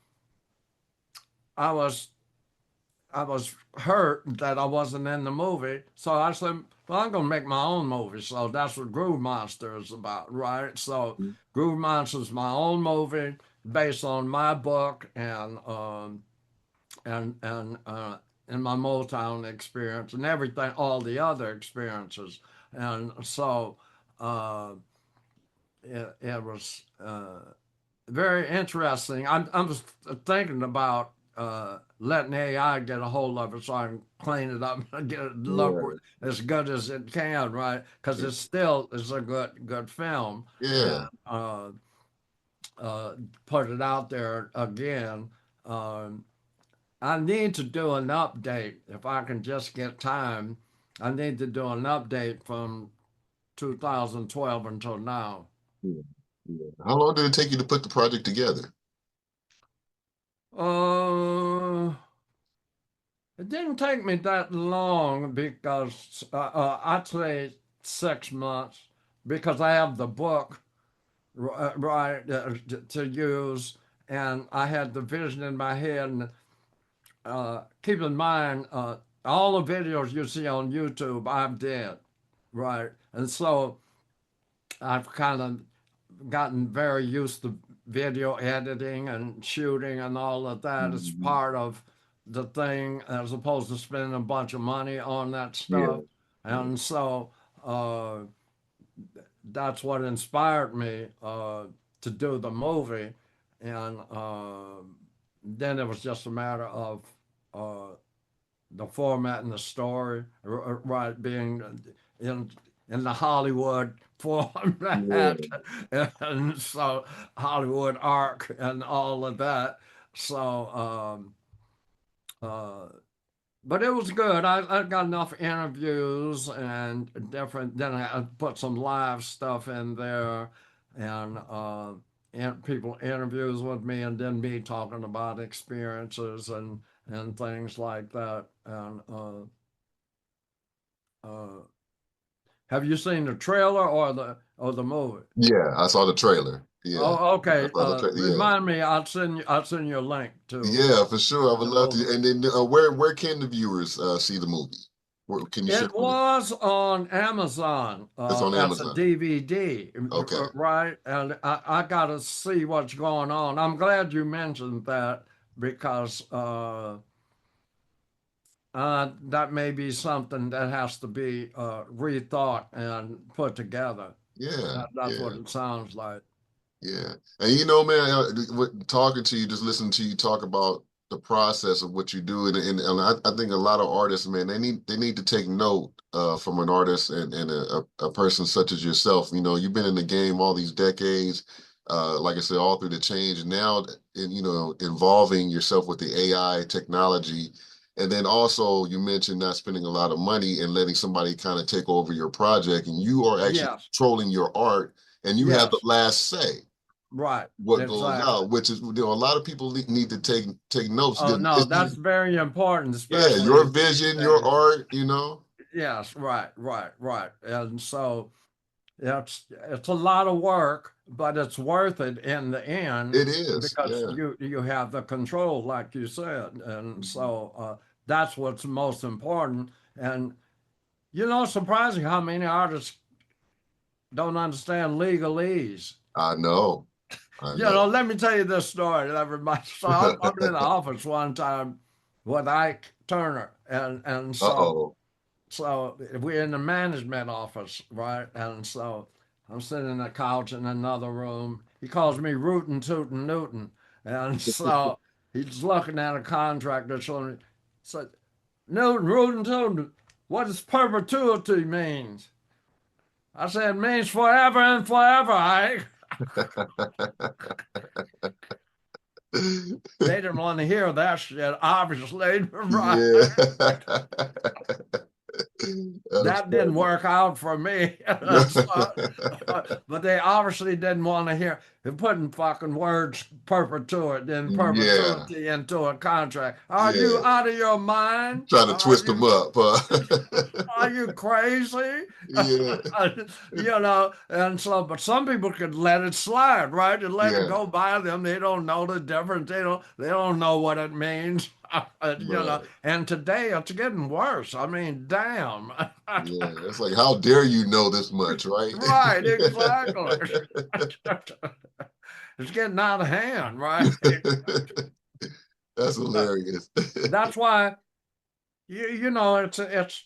I was I was hurt that I wasn't in the movie. So I said, well, I'm going to make my own movie. So that's what Groove Monster is about, right? So Groove Monster is my own movie based on my book and my Motown experience and everything, all the other experiences. And so uh, it was very interesting. I'm just thinking about letting AI get a hold of it so I can clean it up and get it look Yeah. as good as it can, right? Because Yeah. it still is a good film, and Yeah. uh, put it out there again. Um, I need to do an update if I can just get time. I need to do an update from 2012 until now. Yeah. Yeah. How long did it take you to put the project together? Uh, It didn't take me that long I'd say 6 months because I have the book right, to use. And I had the vision in my head. And keep in mind, all the videos you see on YouTube, I've did, right? And so I've kind of gotten very used to video editing and shooting and all of that. It's Mhm. part of the thing as opposed to spending a bunch of money on that Yeah. stuff. Yeah. And so uh, that's what inspired me to do the movie. And then it was just a matter of uh, the format and the story, right, being in in the Hollywood Yeah. format, and so Hollywood arc and all of that. So, uh, but it was good. I got enough interviews and different. Then I put some live stuff in there, and people interviews with me, and then me talking about experiences and things like that. And uh, have you seen the trailer or the movie? Yeah. I saw the trailer. Yeah. Oh, I okay. saw the trailer. Yeah. Remind me. I'll send you a link Yeah, for sure. I would the love to. movie. And then where can the viewers see the movie? Where can you share It with it? was on Amazon It's on as a Amazon. DVD, Okay. right? And I got to see what's going on. I'm glad you mentioned that because that may be something that has to be rethought and put together. Yeah. That's what Yeah. it sounds like. Yeah. And man, talking to you, just listening to you talk about the process of what you do, and I think a lot of artists, man, they need to take note from an artist and a person such as yourself. You've been in the game all these decades, like I said, all through the change, and now, involving yourself with the AI technology. And then also you mentioned not spending a lot of money and letting somebody kind of take over your project, and you are actually Yes, controlling your art and you have the yes, last say right, what goes exactly. out, which is, a lot of people need to take notes. Oh no, that's very important, Yeah, your especially these vision, your days. art. Yes, right, right, right. And so it's a lot of work, but it's worth it in the end It is. because Yeah. you have the control, like you said. And Mhm. so that's what's most important. And surprising how many artists don't understand legalese. I know. I know. Let me tell you this story. Everybody. So I'm in the office one time with Ike Turner, and Uh-oh. so we're in the management office, right? And so I'm sitting on the couch in another room. He calls me Rootin' Tootin' Newton, and so he's looking at a contract that's showing. So Newton, Rootin' Tootin', what does perpetuity means? I said, it means forever and forever, Ike. They didn't want to hear that shit, obviously, right? Yeah. That's That didn't funny. work out for me. So, but they obviously didn't want to hear putting fucking words perpetuity and Yeah. perpetuity into a contract. Are you Yeah. out of your mind? Trying to twist them up, huh? Are you crazy? Yeah. And so, but some people could let it slide, right? And let it Yeah. go by them. They don't know the difference. They don't know what it means. Right. And today it's getting worse. I mean, damn. Yeah. It's like, how dare you know this much, right? Right, exactly. It's getting out of hand, right? That's But hilarious. that's why it's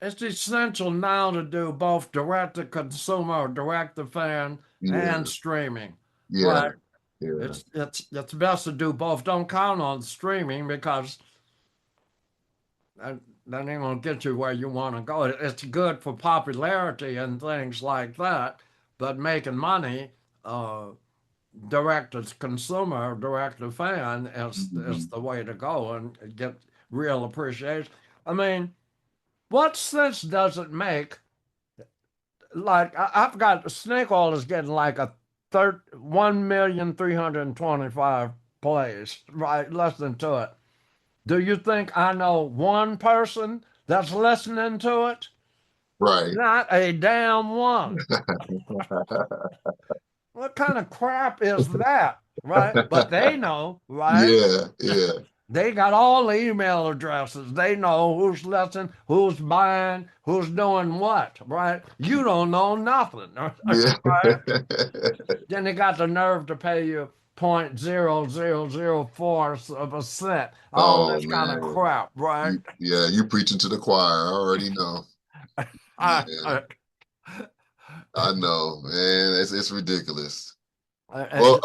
essential now to do both direct to consumer or direct to fan and Yeah. streaming, Yeah. right? Yeah. It's best to do both. Don't count on streaming because that, that ain't gonna get you where you want to go. It's good for popularity and things like that, but making money, uh, direct to consumer, direct to fan is Mhm. the way to go and get real appreciation. I mean, what sense does it make? Like I've got snake oil is getting like a 1,325,000 plays, right? Listening to it. Do you think I know one person that's listening to it? Right. Not a damn one. what kind of crap is that? Right? But they know, right? Yeah, yeah, They got all the email addresses. They know who's listening, who's buying, who's doing what, right? You don't know nothing, yeah. right? Then they got the nerve to pay you 0.0004 of a cent. All Oh this kind of man. crap, right? Yeah, you preaching to the choir. I already know. I, Yeah, I, I know, man. It's ridiculous. I, Well,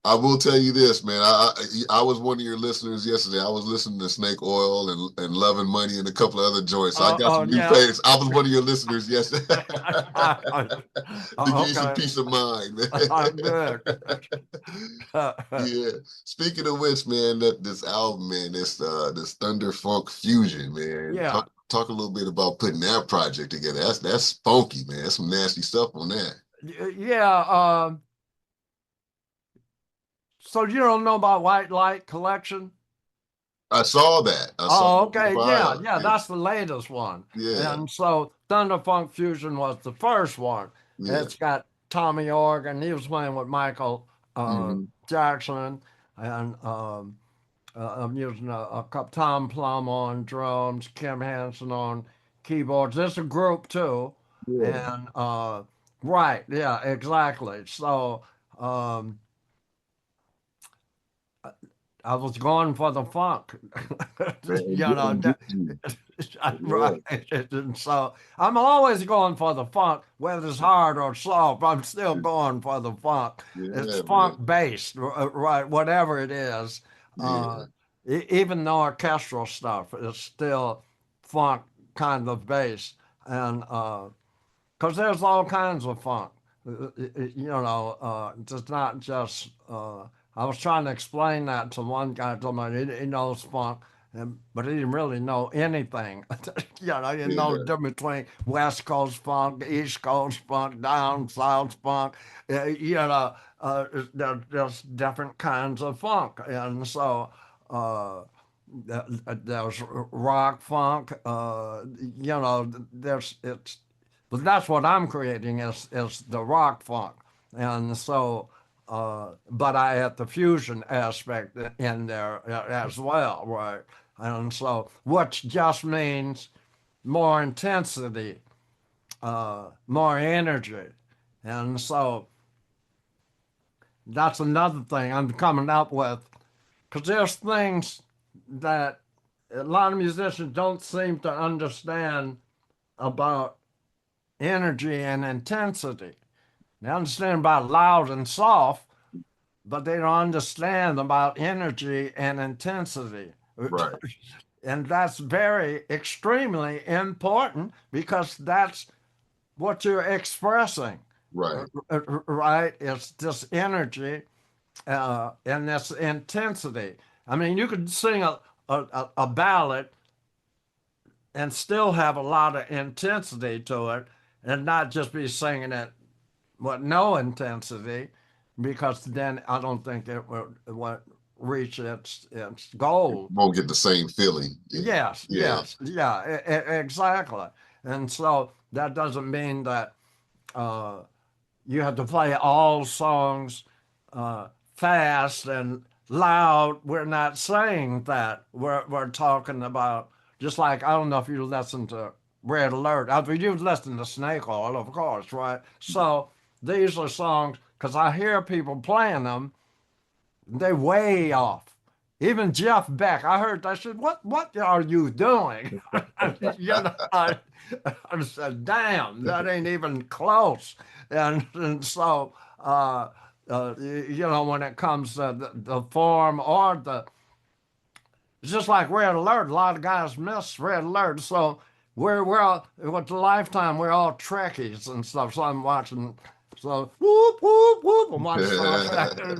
I will tell you this, man. I was one of your listeners yesterday. I was listening to Snake Oil and Loving Money and a couple of other joints. So I got some new yeah. favorites. I was one of your listeners yesterday to give you some Okay. peace of mind, man. I'm good. Yeah. Speaking of which, man, that this album, man, this Thunder Funk Fusion, man. Yeah. Talk a little bit about putting that project together. That's funky, man. That's some nasty stuff on that. Yeah. So you don't know about White Light Collection? I saw that. I saw Oh, the okay. Yeah. bio. Yeah. Yeah. That's the latest one. Yeah. And so Thunder Funk Fusion was the first one. Yeah. It's got Tommy Organ. He was playing with Michael Hmm. Jackson. And I'm using a couple Tom Plum on drums, Kim Hansen on keyboards. It's a group too. Yeah. And right. Yeah, exactly. So, um, I was going for the funk, Man, you know. and did you? Right. Yeah. And so I'm always going for the funk, whether it's hard or soft. I'm still going for the funk. It's Yeah, man. funk based, right? Whatever it is, uh, Yeah. even the orchestral stuff is still funk kind of based, and because there's all kinds of funk. It's not just. I was trying to explain that to one guy. Told me he knows funk, but he didn't really know anything. He didn't know the Yeah. difference between West Coast funk, East Coast funk, down South funk. There's different kinds of funk, and so. There's rock funk, there's it's but that's what I'm creating is the rock funk, and so but I had the fusion aspect in there as well, right? And so which just means more intensity, more energy, and so that's another thing I'm coming up with because there's things that a lot of musicians don't seem to understand about energy and intensity. They understand about loud and soft, but they don't understand about energy and intensity. Right. And that's very extremely important because that's what you're expressing, Right. right? It's this energy and this intensity. I mean, you could sing a ballad and still have a lot of intensity to it and not just be singing it with no intensity because then I don't think it would reach its goal. Won't get the same feeling. Yeah. Yes, Yeah. yes, yeah, exactly. And so that doesn't mean that uh, you have to play all songs fast and loud. We're not saying that. We're talking about just like I don't know if you listen to Red Alert. I mean, you've listened to Snake Oil, of course, right? So these are songs because I hear people playing them. They way off. Even Jeff Beck, I heard. I said, "What are you doing?" I said, "Damn, that ain't even close." And so, when it comes to the form or it's just like Red Alert. A lot of guys miss Red Alert. So we're all with the Lifetime. We're all Trekkies and stuff. So I'm watching. So whoop whoop whoop. I'm watching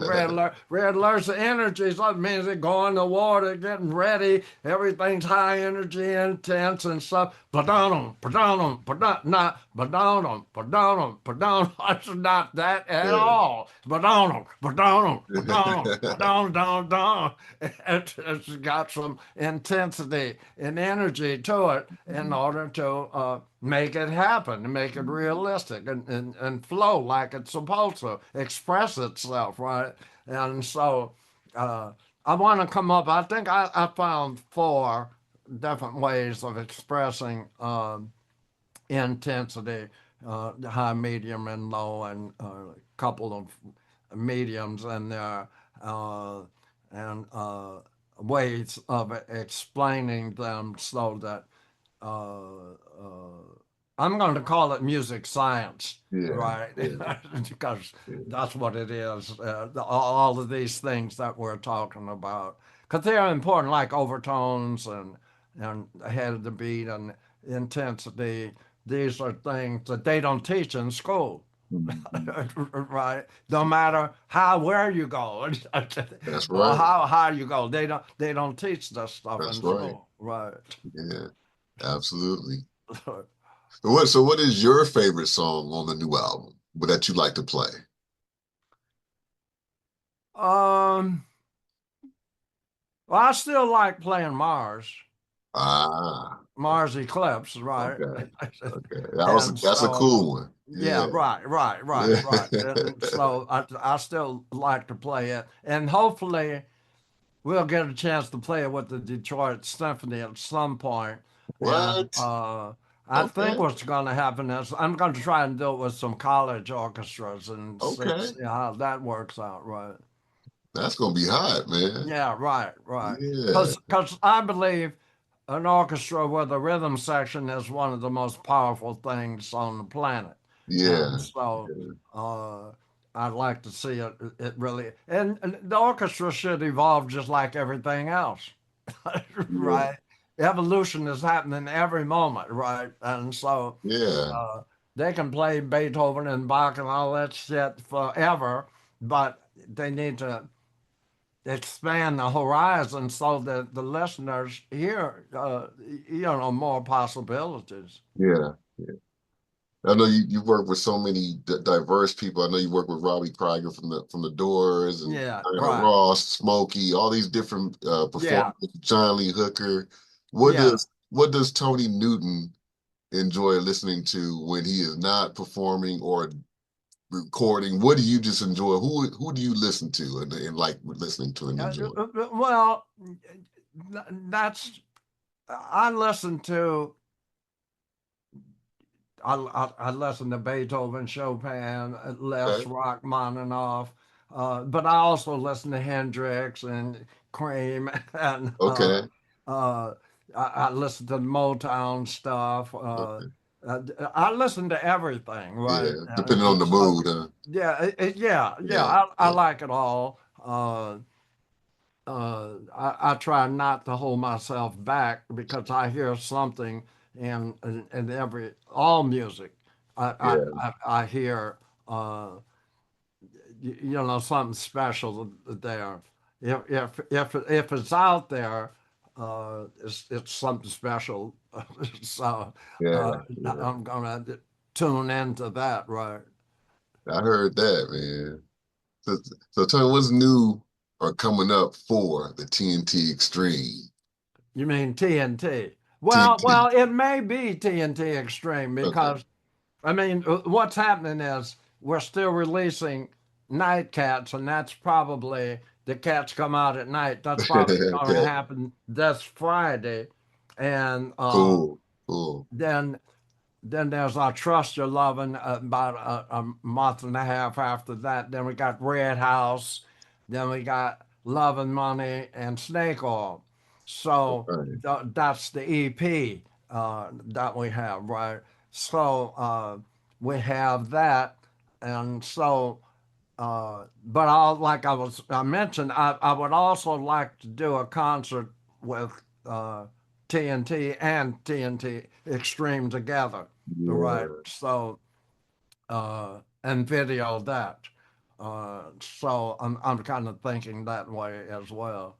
Red Alert. Red Alert's the energy. So it means they go in the water, getting ready. Everything's high energy, intense and stuff. Ba-dum, ba-dum, ba-dum, not ba-dum, ba-dum, ba-dum. It's not that at Yeah. all. Ba-dum, ba-dum, ba-dum, ba-dum, dum, dum. It's got some intensity and energy to it in order to make it happen and make it realistic and flow like it's supposed to express itself, right? And so uh, I want to come up. I think I found four different ways of expressing intensity, high, medium, and low, and a couple of mediums in there, uh, and ways of explaining them so that uh, uh, I'm going to call it music science, Yeah, right? yeah, Because yeah. that's what it is. All of these things that we're talking about, because they're important, like overtones and ahead of the beat and intensity. These are things that they don't teach in school. Mhm. Right. No matter how where you go That's or right. how high you go, they don't teach this stuff That's in right. school. Right. Yeah, absolutely. So what is your favorite song on the new album that you like to play? um well, I still like playing Ah, Mars Eclipse, right? okay. Okay. That was And that's a so cool one. yeah, Yeah. right. And so I still like to play it, and hopefully we'll get a chance to play it with the Detroit Symphony at some point. And What? I think Okay. what's going to happen is I'm going to try and do it with some college orchestras and see, Okay. see how that works out, right? That's gonna be hot, man. Yeah, right. Yeah. Because I believe an orchestra with a rhythm section is one of the most powerful things on the planet. And Yeah. so Yeah. uh, I'd like to see it really, and the orchestra should evolve just like everything else, Yeah. right? Evolution is happening every moment, right? And so Yeah. uh, they can play Beethoven and Bach and all that shit forever, but they need to expand the horizon so that the listeners hear, more possibilities. Yeah. I know you work with so many diverse people. I know you work with Robbie Krieger from the Doors and Yeah, Diana right. Ross, Smokey, all these different Yeah, performers. John Lee Hooker. What yeah. does Tony Newton enjoy listening to when he is not performing or recording? What do you just enjoy? Who do you listen to and like listening to and enjoy? Well, that's I listen to I listen to Beethoven, Chopin, Les Okay. Rachmaninoff, but I also listen to Hendrix and Cream, and Okay. uh, I listen to Motown stuff. Okay. I listen to everything, right? Yeah. Depending on And the so, mood, huh? yeah, yeah. Yeah. I Yeah. like it all. I try not to hold myself back because I hear something in every all music. Yeah. I hear something special there. If it's out there, it's something special. So Yeah. Yeah. I'm gonna tune into that, right? I heard that, man. So, so tell me what's new or coming up for the TNT Extreme. You mean TNT? TNT. It may be TNT Extreme Okay. because I mean, what's happening is we're still releasing Nightkatz, and that's probably the cats come out at night. That's probably going to Okay. happen this Friday, and Cool. Cool. then there's our Trust Your Loving about a month and a half after that. Then we got Red House. Then we got Love and Money and Snake Oil. So Right. that's the EP that we have, right? So we have that. And so, but I mentioned, I would also like to do a concert with uh, TNT and TNT Extreme together, right? Yeah. So and video that. So I'm kind of thinking that way as well.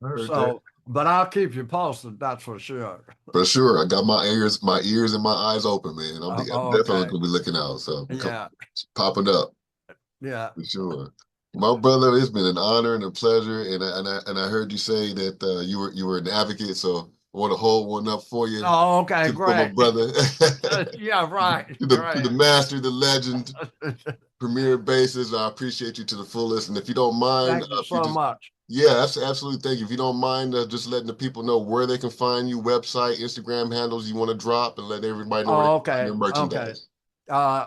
I heard that. So, but I'll keep you posted. That's for sure. For sure. I got my ears and my eyes open, man. I'm definitely Okay. gonna be looking out. So Yeah. popping up Yeah. for sure. My brother, it's been an honor and a pleasure. And I heard you say that you were an advocate. So I want to hold one up for you, Oh, okay, for my great. brother, Yeah, right, to the great. master, the legend, premier bassist. I appreciate you to the fullest. And if you don't mind, Thank you if you so just much. yeah, that's absolutely. Thank you. If you don't mind, just letting the people know where they can find you, website, Instagram handles you want to drop, and let everybody know where they Oh, can find okay, your okay. merchandise.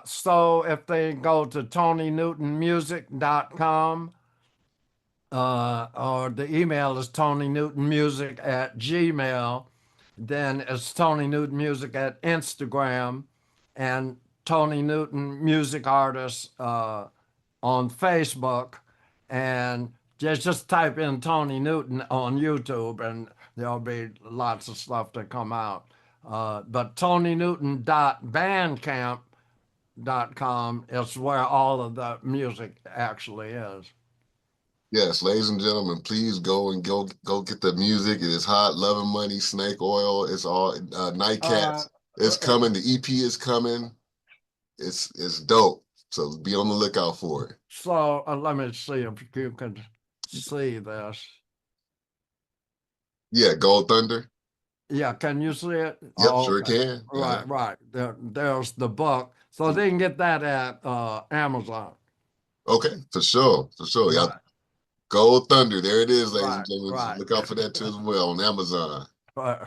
So if they go to TonyNewtonMusic.com, or the email is TonyNewtonMusic@gmail, then it's Tony Newton Music at Instagram, and Tony Newton Music Artist on Facebook, and just type in Tony Newton on YouTube, and there'll be lots of stuff to come out. But TonyNewton.bandcamp.com is where all of the music actually is. Yes, ladies and gentlemen, please go get the music. It is hot. Love and Money, Snake Oil. It's all All right. Nightkatz. It's coming. The EP is coming. It's dope. So be on the lookout for it. So let me see if you can see this. Yeah, Gold Thunder. Yeah, can you see it? Yep, Oh, sure okay. can. Right, right. There's the book. So they can get that at Amazon. Okay, for sure, for sure. Yep, Right, Gold Thunder. There it is, ladies and right, gentlemen. right, Look out for that too as well on Amazon. right.